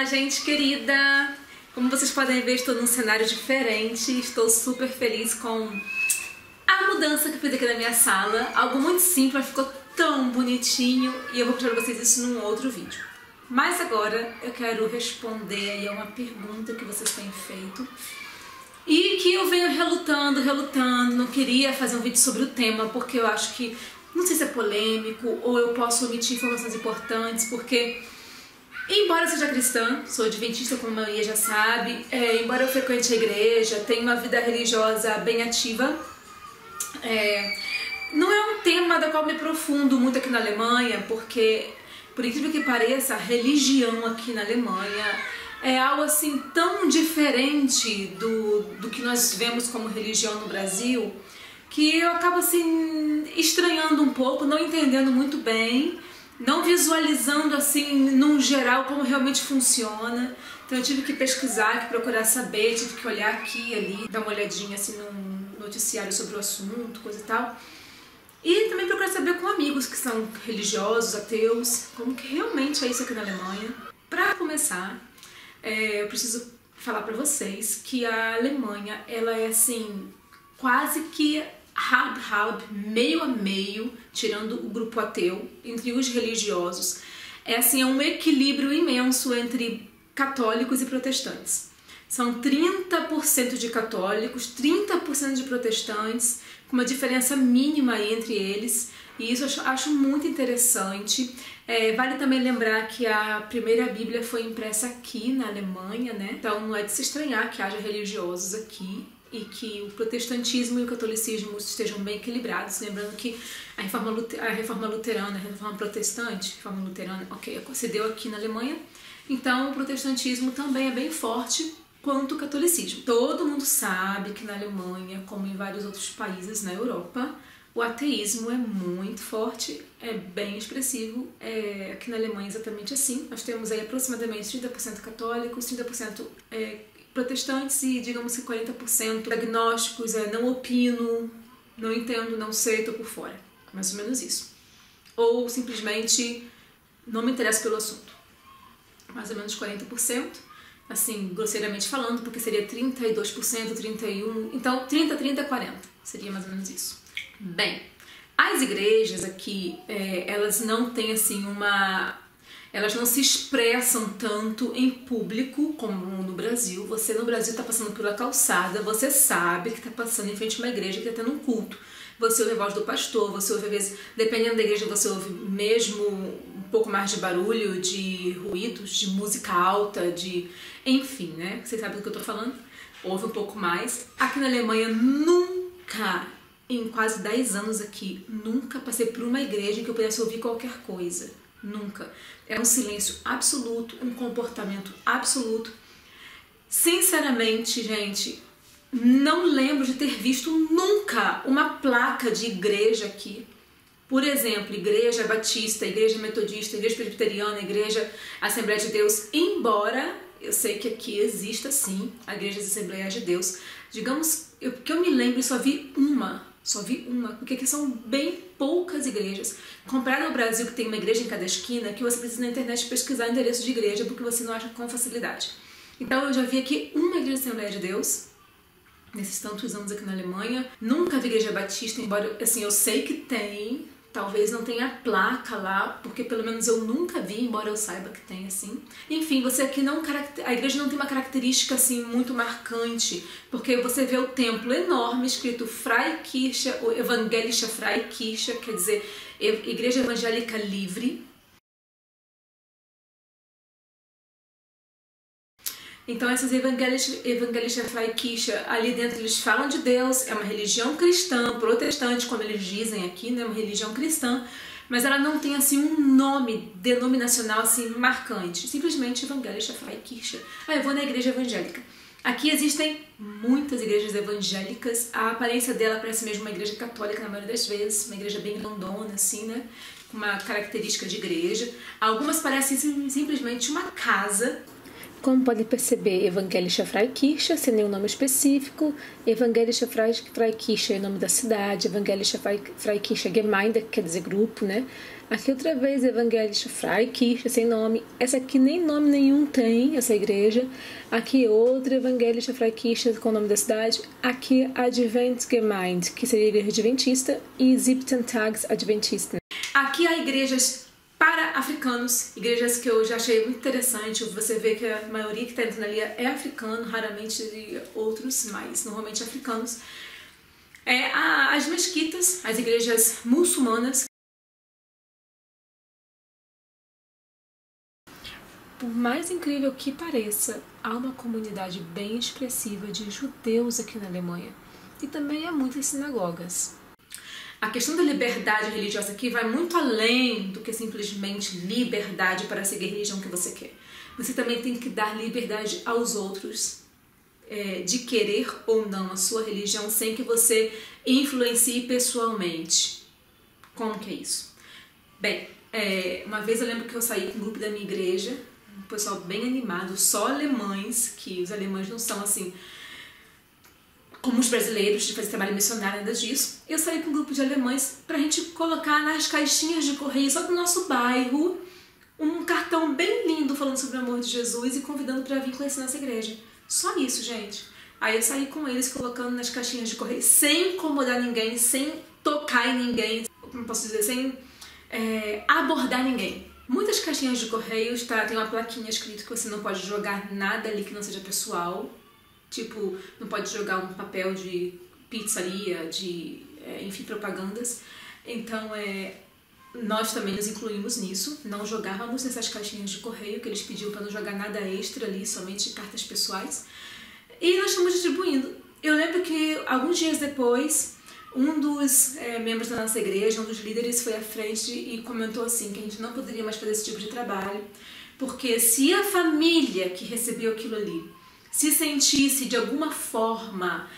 Olá, gente querida! Como vocês podem ver, estou num cenário diferente. Estou super feliz com a mudança que eu fiz aqui na minha sala. Algo muito simples, mas ficou tão bonitinho. E eu vou mostrar pra vocês isso num outro vídeo. Mas agora eu quero responder aí a uma pergunta que vocês têm feito. E que eu venho relutando. Não queria fazer um vídeo sobre o tema, porque eu acho que, não sei se é polêmico, ou eu posso omitir informações importantes, porque... Embora eu seja cristã, sou adventista, como a maioria já sabe, embora eu frequente a igreja, tenho uma vida religiosa bem ativa, não é um tema da qual me aprofundo muito aqui na Alemanha, porque, por incrível que pareça, a religião aqui na Alemanha é algo assim tão diferente do que nós vemos como religião no Brasil, que eu acabo assim estranhando um pouco, não entendendo muito bem, não visualizando assim, num geral, como realmente funciona. Então eu tive que pesquisar, que procurar saber, tive que olhar aqui e ali, dar uma olhadinha assim num noticiário sobre o assunto, coisa e tal. E também procurar saber com amigos que são religiosos, ateus, como que realmente é isso aqui na Alemanha. Para começar, eu preciso falar para vocês que a Alemanha, ela é assim, quase que halb, meio a meio, tirando o grupo ateu, entre os religiosos. É assim, é um equilíbrio imenso entre católicos e protestantes. São 30% de católicos, 30% de protestantes, com uma diferença mínima aí entre eles, e isso eu acho muito interessante. Vale também lembrar que a primeira Bíblia foi impressa aqui na Alemanha, né? Então não é de se estranhar que haja religiosos aqui, e que o protestantismo e o catolicismo estejam bem equilibrados, lembrando que a reforma luterana, a reforma protestante, reforma luterana, se deu aqui na Alemanha, então o protestantismo também é bem forte quanto o catolicismo. Todo mundo sabe que na Alemanha, como em vários outros países na Europa, o ateísmo é muito forte, é bem expressivo, aqui na Alemanha é exatamente assim. Nós temos aí aproximadamente 30% católicos, 30% protestantes e, digamos que 40% agnósticos, não opino, não entendo, não sei, tô por fora. Mais ou menos isso. Ou simplesmente não me interessa pelo assunto. Mais ou menos 40%, assim, grosseiramente falando, porque seria 32%, 31%, então 30, 30, 40, seria mais ou menos isso. Bem, as igrejas aqui, elas não têm assim elas não se expressam tanto em público como no Brasil. Você no Brasil está passando pela calçada, você sabe que está passando em frente a uma igreja que está tendo um culto. Você ouve a voz do pastor, você ouve, às vezes, dependendo da igreja, você ouve mesmo um pouco mais de barulho, de ruídos, de música alta, enfim, né? Vocês sabem do que eu estou falando? Ouve um pouco mais. Aqui na Alemanha, nunca, em quase 10 anos aqui, nunca passei por uma igreja em que eu pudesse ouvir qualquer coisa. Nunca. É um silêncio absoluto, um comportamento absoluto. Sinceramente, gente, não lembro de ter visto nunca uma placa de igreja aqui. Por exemplo, igreja batista, igreja metodista, igreja presbiteriana, igreja Assembleia de Deus, embora eu sei que aqui exista sim a igreja de Assembleia de Deus. Digamos, que eu me lembro, só vi uma, porque aqui são bem poucas igrejas. Comparado ao Brasil, que tem uma igreja em cada esquina, que você precisa na internet pesquisar endereço de igreja, porque você não acha com facilidade. Então eu já vi aqui uma igreja de Assembleia de Deus, nesses tantos anos aqui na Alemanha. Nunca vi igreja batista, embora assim, eu sei que tem, talvez não tenha placa lá, porque pelo menos eu nunca vi, embora eu saiba que tem assim. Enfim, você aqui a igreja não tem uma característica assim muito marcante, porque você vê o templo enorme escrito Freikirche, ou Evangelische Freikirche, quer dizer, Igreja Evangélica Livre. Então essas Evangelische Freikirche, ali dentro eles falam de Deus, é uma religião cristã, protestante, como eles dizem aqui, né, uma religião cristã, mas ela não tem assim um nome denominacional assim marcante, simplesmente Evangelische Freikirche. Eu vou na igreja evangélica. Aqui existem muitas igrejas evangélicas, a aparência dela parece mesmo uma igreja católica na maioria das vezes, uma igreja bem grandona assim, né, com uma característica de igreja. Algumas parecem simplesmente uma casa. Como podem perceber, Evangelische Freikirche, sem nenhum nome específico, Evangelische Freikirche é o nome da cidade, Evangelische Freikirche Gemeinde, quer dizer grupo, né? Aqui outra vez, Evangelische Freikirche, sem nome. Essa aqui nem nome nenhum tem, essa igreja. Aqui outra Evangelische Freikirche com o nome da cidade. Aqui Adventgemeinde, que seria a igreja adventista, e Siebten Tags Adventisten. Aqui há igrejas para africanos, igrejas que eu já achei muito interessante. Você vê que a maioria que está entrando ali é africano, raramente outros, mas normalmente africanos. As mesquitas, as igrejas muçulmanas. Por mais incrível que pareça, há uma comunidade bem expressiva de judeus aqui na Alemanha. E também há muitas sinagogas. A questão da liberdade religiosa aqui vai muito além do que simplesmente liberdade para seguir a religião que você quer. Você também tem que dar liberdade aos outros de querer ou não a sua religião sem que você influencie pessoalmente. Como que é isso? Bem, uma vez eu lembro que eu saí com um grupo da minha igreja, um pessoal bem animado, só alemães, que os alemães não são assim como os brasileiros, de fazer trabalho missionário, nada disso. Eu saí com um grupo de alemães pra gente colocar nas caixinhas de correio, só do nosso bairro, um cartão bem lindo falando sobre o amor de Jesus e convidando pra vir conhecer nossa igreja. Só isso, gente. Aí eu saí com eles colocando nas caixinhas de correio, sem incomodar ninguém, sem tocar em ninguém, como posso dizer, sem abordar ninguém. Muitas caixinhas de correio tem uma plaquinha escrito que você não pode jogar nada ali que não seja pessoal. Tipo, não pode jogar um papel de pizzaria, enfim, propagandas. Então, nós também nos incluímos nisso. Não jogávamos nessas caixinhas de correio, que eles pediam para não jogar nada extra ali, somente cartas pessoais. E nós estamos distribuindo. Eu lembro que, alguns dias depois, um dos membros da nossa igreja, um dos líderes, foi à frente e comentou assim, que a gente não poderia mais fazer esse tipo de trabalho, porque se a família que recebeu aquilo ali se sentisse de alguma forma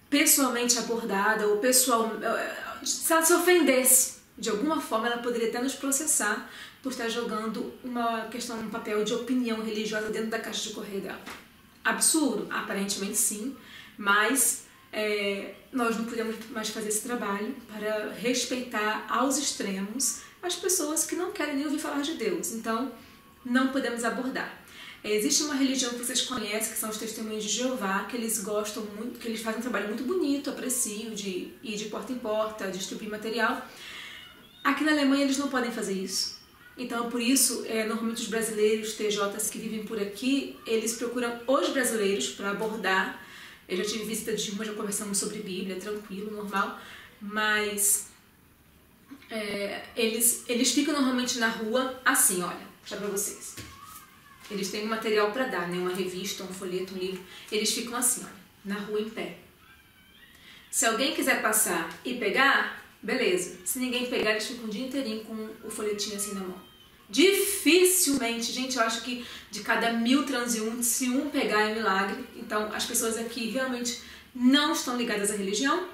pessoalmente abordada, ou se ela se ofendesse de alguma forma, ela poderia até nos processar por estar jogando um papel de opinião religiosa dentro da caixa de correio dela. Absurdo? Aparentemente sim, mas nós não podemos mais fazer esse trabalho para respeitar aos extremos as pessoas que não querem nem ouvir falar de Deus. Então, não podemos abordar. Existe uma religião que vocês conhecem, que são os Testemunhos de Jeová, que eles gostam muito, que eles fazem um trabalho muito bonito, aprecio, de ir de porta em porta, distribuir material. Aqui na Alemanha eles não podem fazer isso. Então, por isso, normalmente os brasileiros, TJs que vivem por aqui, eles procuram os brasileiros para abordar. Eu já tive visita de uma, já conversamos sobre Bíblia, tranquilo, normal, mas eles ficam normalmente na rua assim, olha, já para vocês. Eles têm um material para dar, né? Uma revista, um folheto, um livro. Eles ficam assim, olha, na rua em pé. Se alguém quiser passar e pegar, beleza. Se ninguém pegar, eles ficam o dia inteirinho com o folhetinho assim na mão. Dificilmente, gente, eu acho que de cada 1000 transeuntes, se um pegar é milagre. Então, as pessoas aqui realmente não estão ligadas à religião.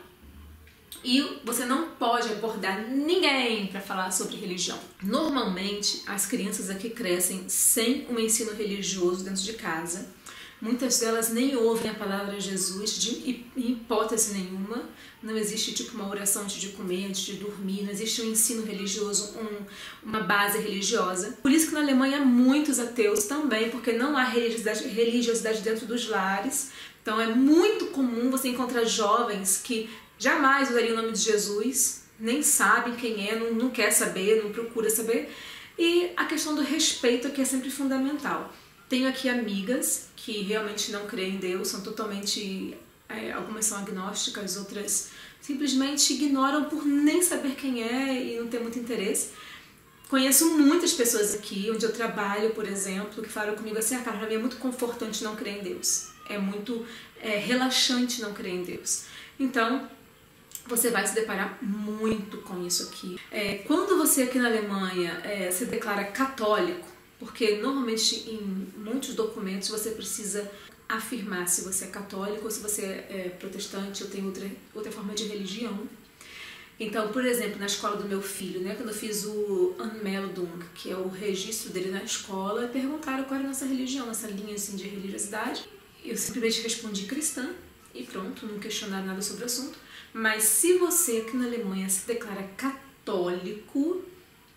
E você não pode abordar ninguém para falar sobre religião. Normalmente, as crianças aqui crescem sem um ensino religioso dentro de casa. Muitas delas nem ouvem a palavra Jesus de hipótese nenhuma. Não existe tipo uma oração antes de comer, antes de dormir. Não existe um ensino religioso, uma base religiosa. Por isso que na Alemanha há muitos ateus também, porque não há religiosidade dentro dos lares. Então é muito comum você encontrar jovens que jamais usariam o nome de Jesus, nem sabem quem é, não quer saber, não procura saber. E a questão do respeito aqui é sempre fundamental. Tenho aqui amigas que realmente não creem em Deus, são totalmente... algumas são agnósticas, outras simplesmente ignoram por nem saber quem é e não ter muito interesse. Conheço muitas pessoas aqui, onde eu trabalho, por exemplo, que falam comigo assim, cara, pra mim é muito confortante não crer em Deus. É muito relaxante não crer em Deus. Então, você vai se deparar muito com isso aqui. Quando você aqui na Alemanha se declara católico, porque normalmente em muitos documentos você precisa afirmar se você é católico ou se você é protestante ou tem outra forma de religião. Então, por exemplo, na escola do meu filho, né, quando eu fiz o Anmeldung, que é o registro dele na escola, perguntaram qual era a nossa religião, essa linha assim, de religiosidade. Eu simplesmente respondi cristã e pronto, não questionaram nada sobre o assunto. Mas se você aqui na Alemanha se declara católico, católico,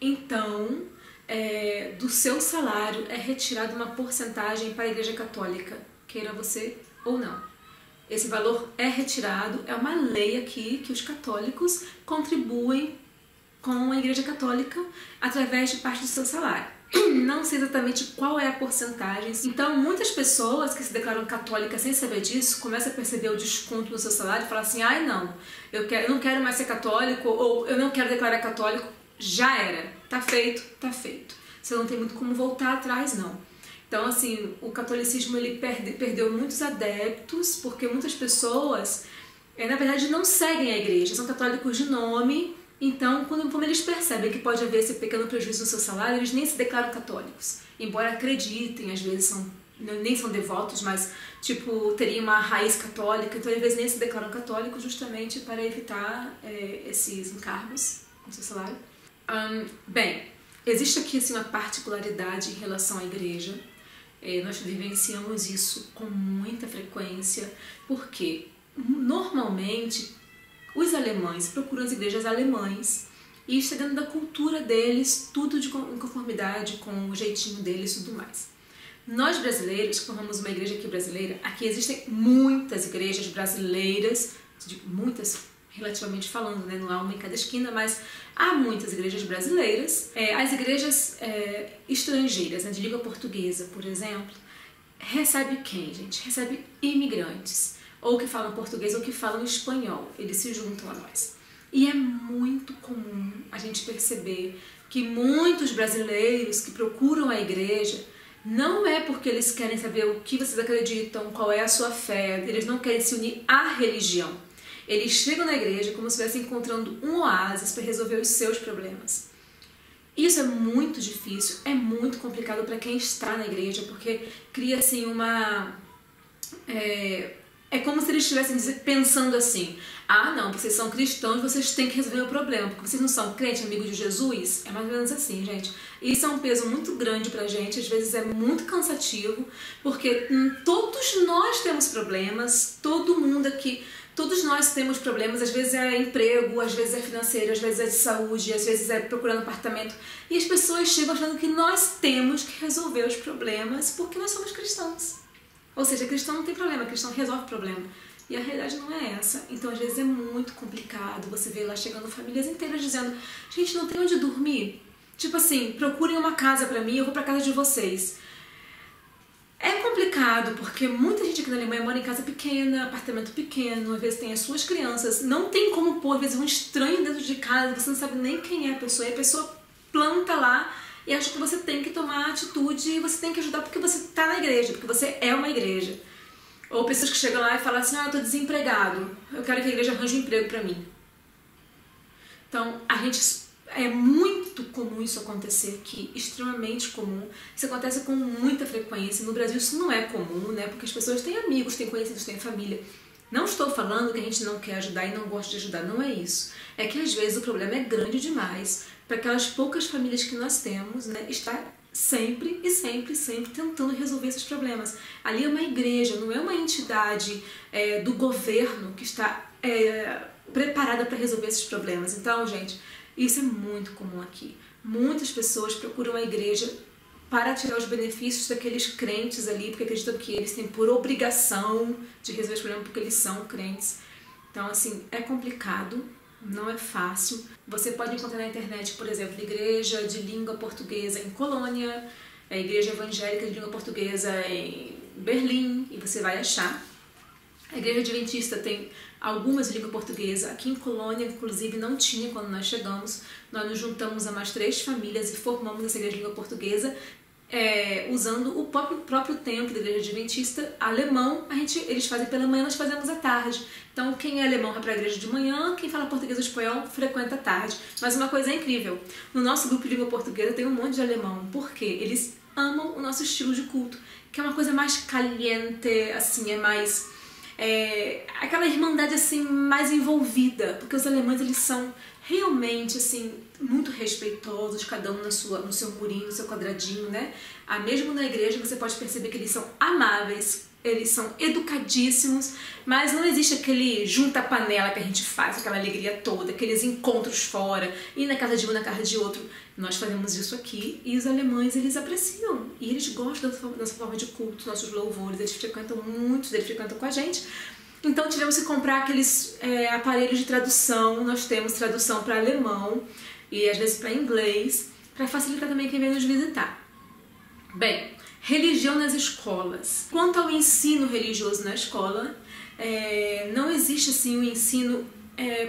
então do seu salário é retirada uma porcentagem para a Igreja Católica, queira você ou não. Esse valor é retirado, é uma lei aqui que os católicos contribuem com a Igreja Católica através de parte do seu salário. Não sei exatamente qual é a porcentagem. Então, muitas pessoas que se declaram católicas sem saber disso começam a perceber o desconto no seu salário e falam assim: ai não, eu não quero mais ser católico, ou eu não quero declarar católico. Já era, tá feito, tá feito. Você não tem muito como voltar atrás, não. Então, assim, o catolicismo ele perdeu muitos adeptos, porque muitas pessoas, na verdade, não seguem a igreja, são católicos de nome. Então, quando eles percebem que pode haver esse pequeno prejuízo no seu salário, eles nem se declaram católicos. Embora acreditem, às vezes nem são devotos, mas tipo, teriam uma raiz católica, então às vezes nem se declaram católicos justamente para evitar esses encargos no seu salário. Bem, existe aqui assim, uma particularidade em relação à igreja. Nós vivenciamos isso com muita frequência, porque normalmente os alemães procuram as igrejas alemãs e está dentro da cultura deles, tudo em conformidade com o jeitinho deles e tudo mais. Nós brasileiros, que formamos uma igreja aqui brasileira, aqui existem muitas igrejas brasileiras, muitas relativamente falando, né? Não há uma em cada esquina, mas há muitas igrejas brasileiras. As igrejas estrangeiras, né, de língua portuguesa, por exemplo, recebe quem, gente? Recebe imigrantes, ou que falam português ou que falam espanhol. Eles se juntam a nós. E é muito comum a gente perceber que muitos brasileiros que procuram a igreja não é porque eles querem saber o que vocês acreditam, qual é a sua fé, eles não querem se unir à religião. Eles chegam na igreja como se estivessem encontrando um oásis para resolver os seus problemas. Isso é muito difícil, é muito complicado para quem está na igreja, porque cria assim uma... É como se eles estivessem pensando assim: ah não, vocês são cristãos, vocês têm que resolver o problema, porque vocês não são crente, amigo de Jesus. É mais ou menos assim, gente. Isso é um peso muito grande pra gente, às vezes é muito cansativo, porque todos nós temos problemas, todo mundo aqui, todos nós temos problemas, às vezes é emprego, às vezes é financeiro, às vezes é de saúde, às vezes é procurando apartamento, e as pessoas chegam achando que nós temos que resolver os problemas porque nós somos cristãos. Ou seja, cristão não tem problema, cristão resolve problema. E a realidade não é essa. Então, às vezes é muito complicado. Você vê lá chegando famílias inteiras dizendo: gente, não tem onde dormir. Tipo assim, procurem uma casa pra mim, eu vou pra casa de vocês. É complicado, porque muita gente aqui na Alemanha mora em casa pequena, apartamento pequeno, às vezes tem as suas crianças. Não tem como pôr, às vezes, um estranho dentro de casa, você não sabe nem quem é a pessoa. E a pessoa planta lá e acha que você tem que tomar atitude e você tem que ajudar porque você está na igreja, porque você é uma igreja. Ou pessoas que chegam lá e falam assim: ah, eu tô desempregado, eu quero que a igreja arranje um emprego pra mim. Então, é muito comum isso acontecer aqui, extremamente comum. Isso acontece com muita frequência. No Brasil isso não é comum, né? Porque as pessoas têm amigos, têm conhecidos, têm família. Não estou falando que a gente não quer ajudar e não gosta de ajudar, não é isso. É que às vezes o problema é grande demais para aquelas poucas famílias que nós temos, né, estar sempre e sempre, sempre tentando resolver esses problemas. Ali é uma igreja, não é uma entidade do governo que está preparada para resolver esses problemas. Então, gente, isso é muito comum aqui. Muitas pessoas procuram a igreja para tirar os benefícios daqueles crentes ali, porque acreditam que eles têm por obrigação de resolver os problemas porque eles são crentes. Então, assim, é complicado. Não é fácil. Você pode encontrar na internet, por exemplo, igreja de língua portuguesa em Colônia, igreja evangélica de língua portuguesa em Berlim, e você vai achar. A igreja adventista tem algumas de língua portuguesa. Aqui em Colônia, inclusive, não tinha quando nós chegamos. Nós nos juntamos a mais 3 famílias e formamos essa igreja de língua portuguesa, usando o próprio templo da igreja adventista alemão. Eles fazem pela manhã, nós fazemos à tarde. Então, quem é alemão vai para a igreja de manhã, quem fala português ou espanhol frequenta à tarde. Mas uma coisa é incrível: no nosso grupo de língua portuguesa tem um monte de alemão, porque eles amam o nosso estilo de culto, que é uma coisa mais caliente, assim, é mais... aquela irmandade assim mais envolvida, porque os alemães eles são realmente assim muito respeitosos, cada um no seu murinho, no seu quadradinho, né? Mesmo na igreja você pode perceber que eles são amáveis eles são educadíssimos, mas não existe aquele junta-panela que a gente faz, aquela alegria toda, aqueles encontros fora, ir na casa de um, na casa de outro. Nós fazemos isso aqui e os alemães, eles apreciam e eles gostam da nossa forma de culto, nossos louvores, eles frequentam muitos, eles frequentam com a gente. Então tivemos que comprar aqueles aparelhos de tradução, nós temos tradução para alemão e às vezes para inglês, para facilitar também quem vem nos visitar. Bem, religião nas escolas. Quanto ao ensino religioso na escola, não existe assim um ensino,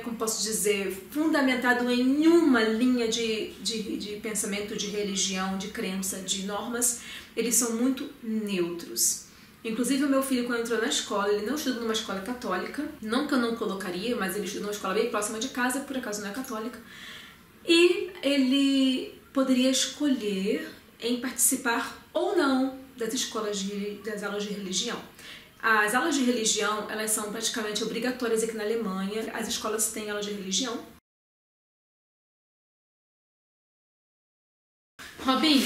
como posso dizer, fundamentado em nenhuma linha de pensamento, de religião, de crença, de normas. Eles são muito neutros. Inclusive o meu filho, quando entrou na escola, ele não estuda numa escola católica, não que eu não colocaria, mas ele estuda numa escola bem próxima de casa, por acaso não é católica, e ele poderia escolher em participar ou não das aulas de religião. As aulas de religião, elas são praticamente obrigatórias aqui na Alemanha, as escolas têm aulas de religião. Robin,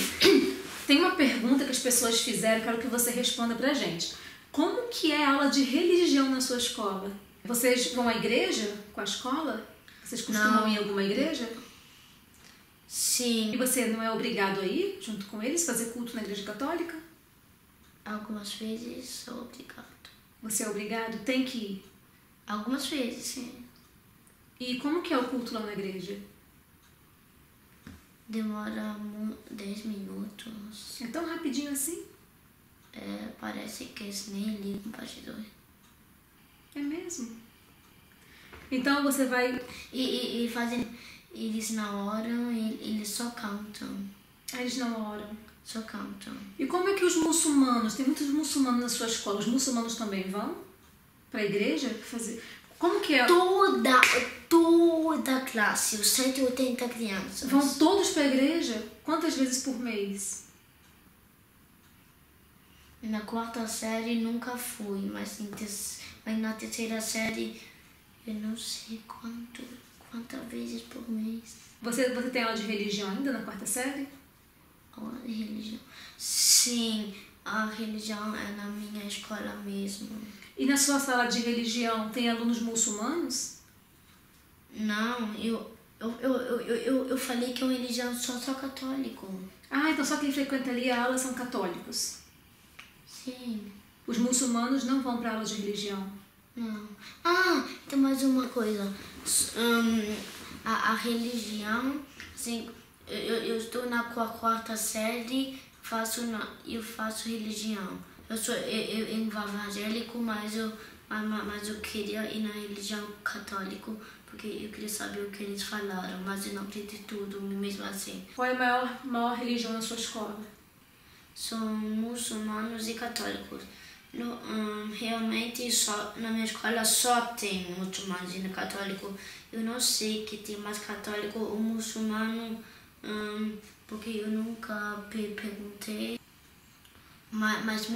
tem uma pergunta que as pessoas fizeram, quero que você responda pra gente. Como que é a aula de religião na sua escola? Vocês vão à igreja com a escola? Vocês costumam ir a alguma igreja? Sim. E você não é obrigado a ir junto com eles, fazer culto na igreja católica? Algumas vezes sou obrigado. Você é obrigado? Tem que ir? Algumas vezes, sim. E como que é o culto lá na igreja? Demora 10 minutos. É tão rapidinho assim? Parece que eles nem ligam para Jesus. É mesmo? Então você vai... E fazem... Eles não oram, eles só cantam. Eles não oram. Só cantam. E como é que os muçulmanos, tem muitos muçulmanos na sua escola, os muçulmanos também vão para a igreja fazer? Como que é? Toda a classe, os 180 crianças. Vão todos para a igreja? Quantas vezes por mês? Na quarta série nunca fui, mas na terceira série eu não sei quantas vezes por mês. Você tem aula de religião ainda na quarta série? Aula de religião? Sim, a religião é na minha escola mesmo. E na sua sala de religião tem alunos muçulmanos? Não, eu falei que a religião só católico. Ah, então só quem frequenta ali a aula são católicos? Sim. Os muçulmanos não vão para aula de religião? Não. Ah, tem mais uma coisa. A religião, assim, eu estou na quarta série, eu faço religião. Eu sou evangélico, mas eu queria ir na religião católica, porque eu queria saber o que eles falaram, mas eu não acredito tudo, mesmo assim. Qual é a maior religião na sua escola? São muçulmanos e católicos. Realmente, na minha escola só tem muçulmanos e católico. Eu não sei que tem mais católico ou muçulmano, porque eu nunca perguntei. Mas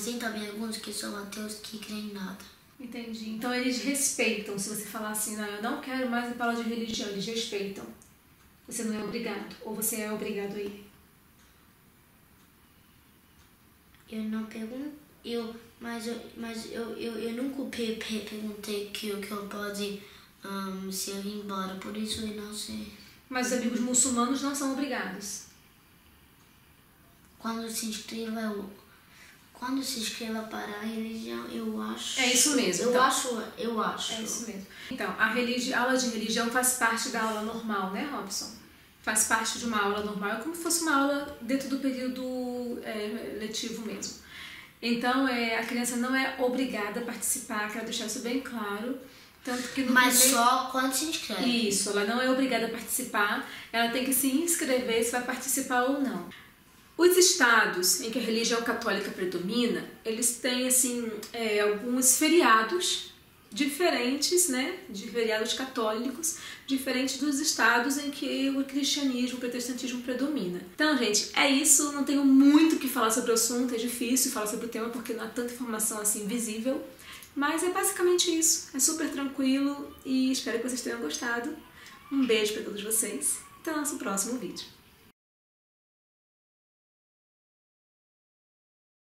tem também alguns que são ateus que creem em nada. Entendi. Então eles respeitam, se você falar assim, não, eu não quero mais ir para aula de religião, eles respeitam. Você não é obrigado, ou você é obrigado a ir? Eu não perguntei, mas eu nunca perguntei que eu pode se eu ir embora, por isso eu não sei. Mas os amigos muçulmanos não são obrigados? Quando se inscreva para a religião, eu acho... É isso mesmo. Eu então. acho. É isso mesmo. Então, a aula de religião faz parte da aula normal, né, Robson? Faz parte de uma aula normal, é como se fosse uma aula dentro do período letivo mesmo. Então, a criança não é obrigada a participar, quero deixar isso bem claro. Tanto que só quando se inscreve. Isso, ela não é obrigada a participar, ela tem que se inscrever se vai participar ou não. Os estados em que a religião católica predomina, eles têm assim, alguns feriados diferentes, né, de feriados católicos, diferentes dos estados em que o cristianismo, o protestantismo predomina. Então, gente, é isso, não tenho muito o que falar sobre o assunto, é difícil falar sobre o tema porque não há tanta informação assim visível, mas é basicamente isso, é super tranquilo e espero que vocês tenham gostado. Um beijo para todos vocês, até o nosso próximo vídeo.